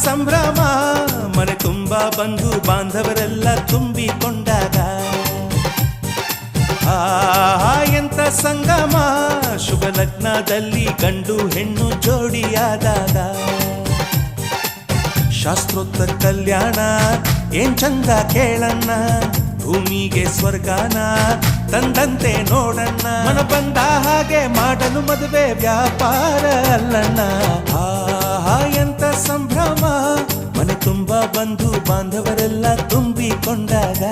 ಸಂಭ್ರಮ ಮನೆ ತುಂಬ ಬಂಧು ಬಾಂಧವರೆಲ್ಲ ತುಂಬಿಕೊಂಡಾಗ ಎಂತ ಸಂಗಮ ಶುಭ ಲಗ್ನದಲ್ಲಿ ಗಂಡು ಹೆಣ್ಣು ಜೋಡಿಯಾದಾಗ ಶಾಸ್ತ್ರೋತ್ತರ ಕಲ್ಯಾಣ ಏನ್ ಚಂದ ಕೇಳಣ್ಣ ಭೂಮಿಗೆ ಸ್ವರ್ಗಾನ ತಂದಂತೆ ನೋಡಣ್ಣ ಮನ ಬಂದ ಹಾಗೆ ಮಾಡಲು ಮದುವೆ ವ್ಯಾಪಾರ ಅಲ್ಲಣ್ಣ ಎಂತ ಸಂಭ್ರಮ ಮನೆ ತುಂಬ ಬಂಧು ಬಾಂಧವರೆಲ್ಲ ತುಂಬಿಕೊಂಡಾಗ